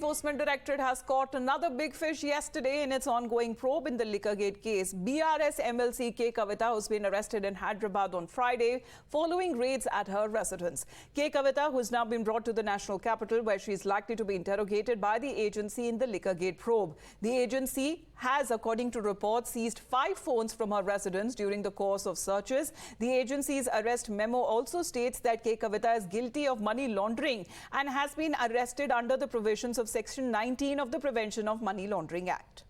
Enforcement Directorate has caught another big fish yesterday in its ongoing probe in the Liquorgate case. BRS MLC K. Kavitha has been arrested in Hyderabad on Friday following raids at her residence. K. Kavitha, who has now been brought to the national capital where she is likely to be interrogated by the agency in the Liquorgate probe. The agency has, according to reports, seized 5 phones from her residence during the course of searches. The agency's arrest memo also states that K. Kavitha is guilty of money laundering and has been arrested under the provisions of Section 19 of the Prevention of Money Laundering Act.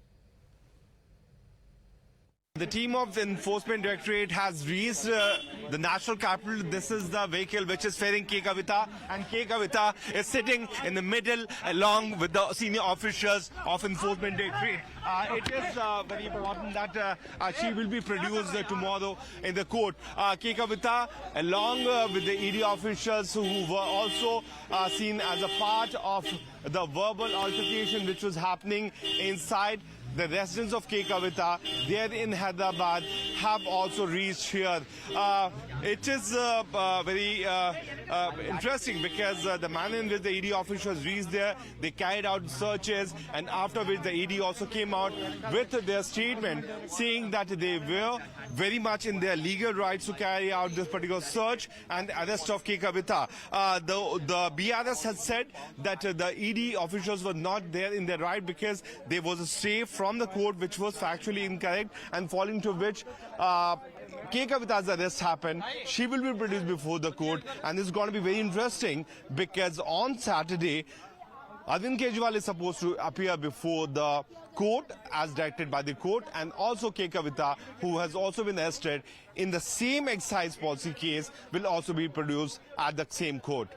The team of the Enforcement Directorate has reached the national capital. This is the vehicle which is ferrying K. Kavitha, and K. Kavitha is sitting in the middle along with the senior officials of Enforcement Directorate. It is very important that she will be produced tomorrow in the court. K. Kavitha, along with the ED officials who were also seen as a part of the verbal altercation which was happening inside the residents of K. Kavitha there in Hyderabad, have also reached here. It is very interesting because the manner in which the ED officials reached there, they carried out searches, and after which the ED also came out with their statement saying that they were very much in their legal rights to carry out this particular search and arrest of K. Kavitha. The BRS has said that the ED officials were not there in their right because there was a stay from the court which was factually incorrect, and following to which K. Kavitha's arrest happened. She will be produced before the court, and it's going to be very interesting because on Saturday, Arun Pillai is supposed to appear before the court as directed by the court, and also K. Kavitha, who has also been arrested in the same excise policy case, will also be produced at the same court.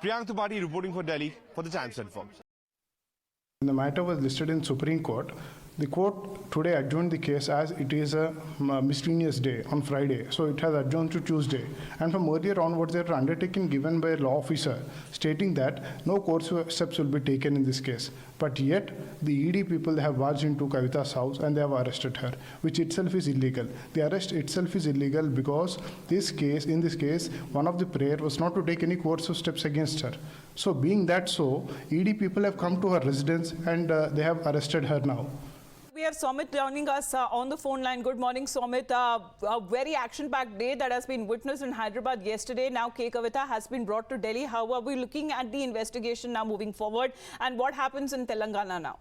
Priyank Tripathi reporting for Delhi for the Times Informs. The matter was listed in Supreme Court. The court today adjourned the case as it is a miscellaneous day on Friday, so it has adjourned to Tuesday. And from earlier onwards, there are undertaking given by a law officer stating that no court steps will be taken in this case. But yet, the ED people have barged into Kavitha's house and they have arrested her, which itself is illegal. The arrest itself is illegal because in this case, one of the prayer was not to take any coercive steps against her. So being that so, ED people have come to her residence and they have arrested her now. We have Somit joining us on the phone line. Good morning, Somit. A very action-packed day that has been witnessed in Hyderabad yesterday. Now K. Kavitha has been brought to Delhi. How are we looking at the investigation now moving forward? And what happens in Telangana now?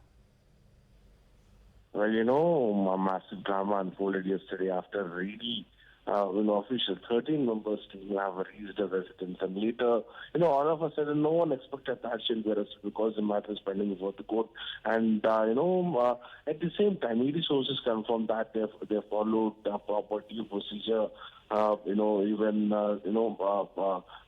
Well, a massive drama unfolded yesterday after really official 13 members team have reached the residence, and later, all of a sudden, no one expected that she'll be arrested because the matter is pending before the court. And at the same time, ED sources confirmed that they followed the proper due procedure.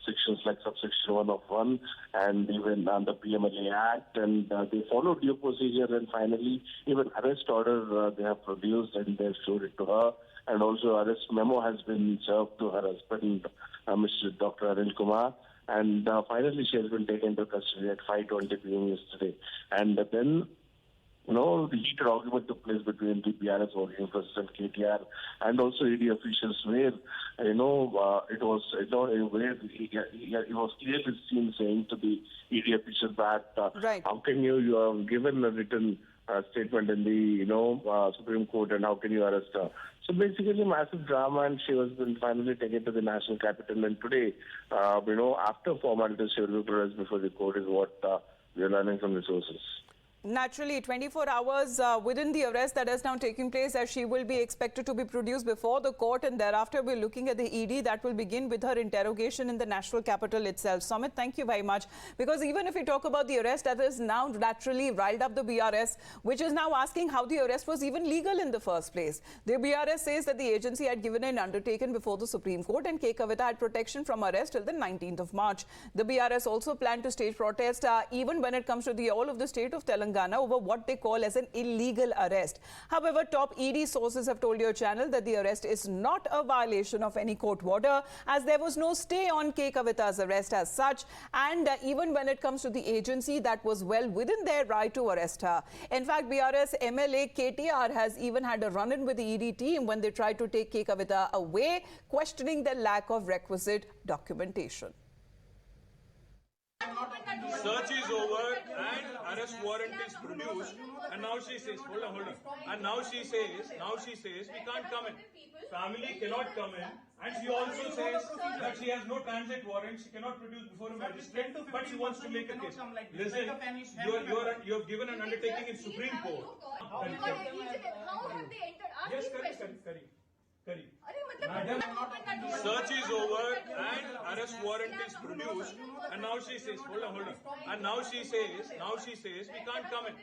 Sections like subsection 1 of 1 and even the PMLA Act, and they followed due procedure, and finally even arrest order they have produced and they have showed it to her, and also arrest memo has been served to her husband, Mr. Dr. Arun Pillai, and finally she has been taken into custody at 5:20 p.m. yesterday. And then the heated argument took place between the BRS working president KTR and also ED officials, where it was clearly seen saying to the ED officials that how can you have given a written statement in the Supreme Court, and how can you arrest her? So basically, massive drama, and she was been finally taken to the national capital. And today, after formalities, she will be produced before the court, is what we are learning from the sources. Naturally, 24 hours within the arrest that has now taken place, as she will be expected to be produced before the court, and thereafter we're looking at the ED that will begin with her interrogation in the national capital itself. Somit, thank you very much, because even if we talk about the arrest, that has now naturally riled up the BRS, which is now asking how the arrest was even legal in the first place. The BRS says that the agency had given an undertaking before the Supreme Court, and K. Kavitha had protection from arrest till the 19th of March. The BRS also planned to stage protest even when it comes to the all of the state of Telangana over what they call as an illegal arrest. However, top ED sources have told your channel that the arrest is not a violation of any court order, as there was no stay on K. Kavitha's arrest as such, and even when it comes to the agency, that was well within their right to arrest her. In fact, BRS MLA KTR has even had a run-in with the ED team when they tried to take K. Kavitha away, questioning the lack of requisite documentation. Search is over and arrest warrant is produced, and now she says, hold on. And now she says, we can't come in. Family cannot come in, and she also says that she has no transit warrant, she cannot produce before a magistrate, but she wants to make a case. Listen, you have given an undertaking in Supreme Court. How have they entered? Yes, correct. Madam, search is over and arrest warrant is produced, and now she says, hold on. And now she says, we can't come in.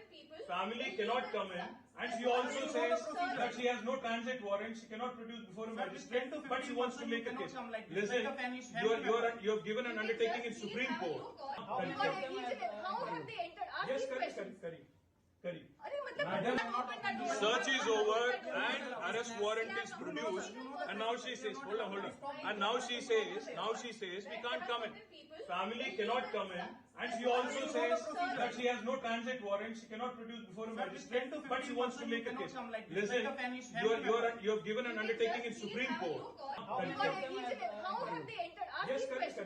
Family cannot come in, and she also says that she has no transit warrant, she cannot produce before a magistrate, but she wants to make a case. Listen, you have given an undertaking in Supreme Court. How have they entered? Yes, correct. Madam, search is over and arrest warrant is produced, and now she says, hold on. And now she says, we can't come in. Family cannot come in, and she also says that she has no transit warrant, she cannot produce before a magistrate, but she wants to make a case. Listen, you have given an undertaking in Supreme Court. How have they entered? Yes, correct.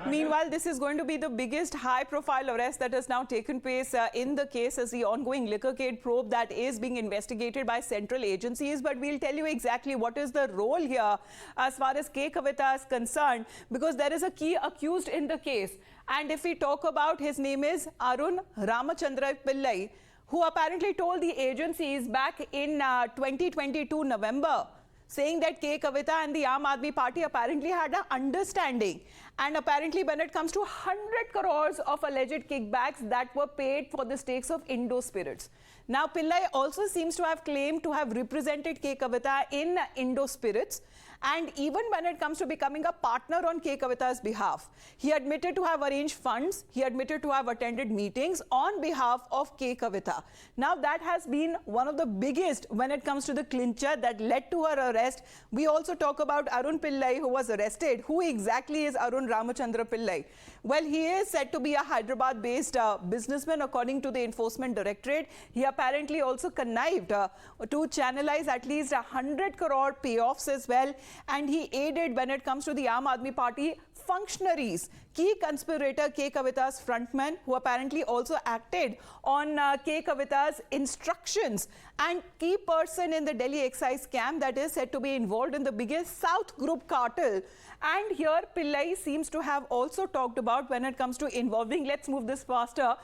Meanwhile, this is going to be the biggest high-profile arrest that has now taken place in the case as the ongoing Liquorgate probe that is being investigated by central agencies. But we'll tell you exactly what is the role here as far as K. Kavitha is concerned, because there is a key accused in the case. And if we talk about, his name is Arun Pillai, who apparently told the agencies back in 2022 November, saying that K. Kavitha and the Aam Aadmi Party apparently had an understanding. And apparently when it comes to 100 crores of alleged kickbacks that were paid for the stakes of Indo Spirits. Now, Pillai also seems to have claimed to have represented K. Kavitha in Indo Spirits. And even when it comes to becoming a partner on K. Kavitha's behalf, he admitted to have arranged funds, he admitted to have attended meetings on behalf of K. Kavitha. Now, that has been one of the biggest when it comes to the clincher that led to her arrest. We also talk about Arun Pillai, who was arrested. Who exactly is Arun Pillai? Well, he is said to be a Hyderabad-based businessman, according to the Enforcement Directorate. He apparently also connived to channelize at least 100 crore payoffs as well. And he aided when it comes to the Aam Aadmi Party functionaries. Key conspirator K. Kavitha's frontman, who apparently also acted on K. Kavitha's instructions, and key person in the Delhi excise scam that is said to be involved in the biggest South Group cartel. And here Pillai seems to have also talked about when it comes to involving, let's move this faster,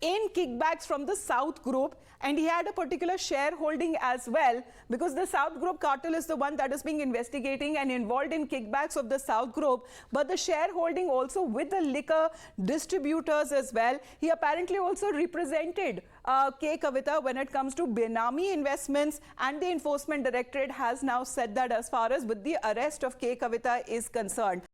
in kickbacks from the South Group, and he had a particular shareholding as well, because the South Group cartel is the one that is being investigating and involved in kickbacks of the South Group, but the shareholding also with the liquor distributors as well. He apparently also represented K. Kavitha when it comes to Benami investments, and the Enforcement Directorate has now said that as far as with the arrest of K. Kavitha is concerned.